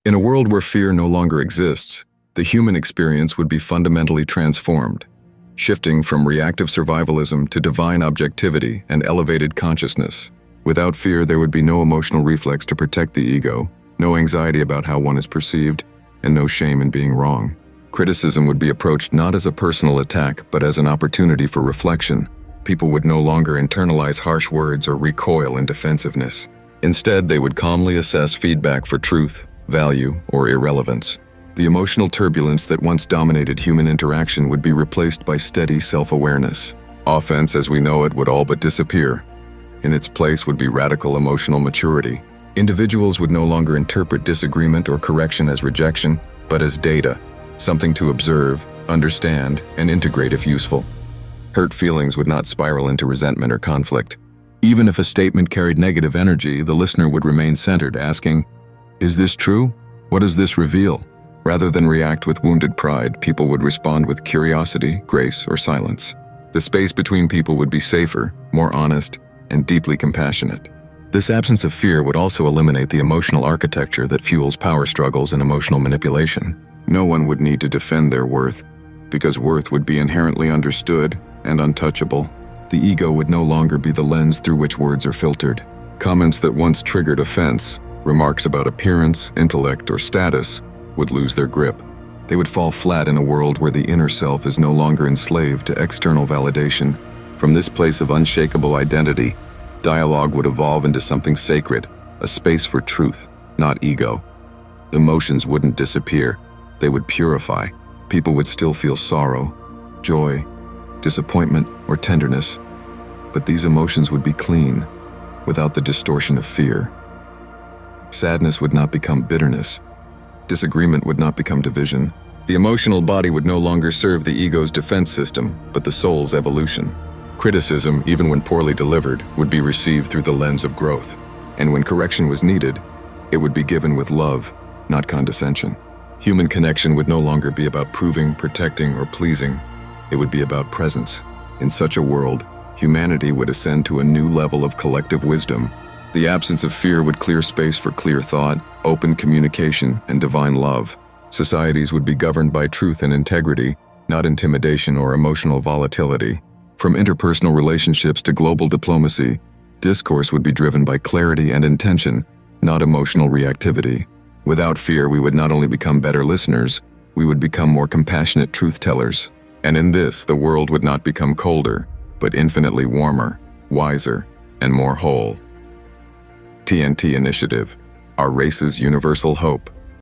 In a world where fear no longer exists, the human experience would be fundamentally transformed, shifting from reactive survivalism to divine objectivity and elevated consciousness. Without fear, there would be no emotional reflex to protect the ego, no anxiety about how one is perceived, and no shame in being wrong. Criticism would be approached not as a personal attack, but as an opportunity for reflection. People would no longer internalize harsh words or recoil in defensiveness. Instead, they would calmly assess feedback for truth, value, or irrelevance. The emotional turbulence that once dominated human interaction would be replaced by steady self-awareness. Offense as we know it would all but disappear. In its place would be radical emotional maturity. Individuals would no longer interpret disagreement or correction as rejection, but as data, something to observe, understand, and integrate if useful. Hurt feelings would not spiral into resentment or conflict. Even if a statement carried negative energy, the listener would remain centered, asking, "Is this true? What does this reveal?" Rather than react with wounded pride, people would respond with curiosity, grace, or silence. The space between people would be safer, more honest, and deeply compassionate. This absence of fear would also eliminate the emotional architecture that fuels power struggles and emotional manipulation. No one would need to defend their worth, because worth would be inherently understood and untouchable. The ego would no longer be the lens through which words are filtered. Comments that once triggered offense, remarks about appearance, intellect, or status, would lose their grip. They would fall flat in a world where the inner self is no longer enslaved to external validation. From this place of unshakable identity, dialogue would evolve into something sacred, a space for truth, not ego. Emotions wouldn't disappear, they would purify. People would still feel sorrow, joy, disappointment, or tenderness, but these emotions would be clean, without the distortion of fear. Sadness would not become bitterness. Disagreement would not become division. The emotional body would no longer serve the ego's defense system, but the soul's evolution. Criticism, even when poorly delivered, would be received through the lens of growth. And when correction was needed, it would be given with love, not condescension. Human connection would no longer be about proving, protecting, or pleasing. It would be about presence. In such a world, humanity would ascend to a new level of collective wisdom. The absence of fear would clear space for clear thought, open communication, and divine love. Societies would be governed by truth and integrity, not intimidation or emotional volatility. From interpersonal relationships to global diplomacy, discourse would be driven by clarity and intention, not emotional reactivity. Without fear, we would not only become better listeners, we would become more compassionate truth-tellers. And in this, the world would not become colder, but infinitely warmer, wiser, and more whole. TNT Initiative, our race's universal hope.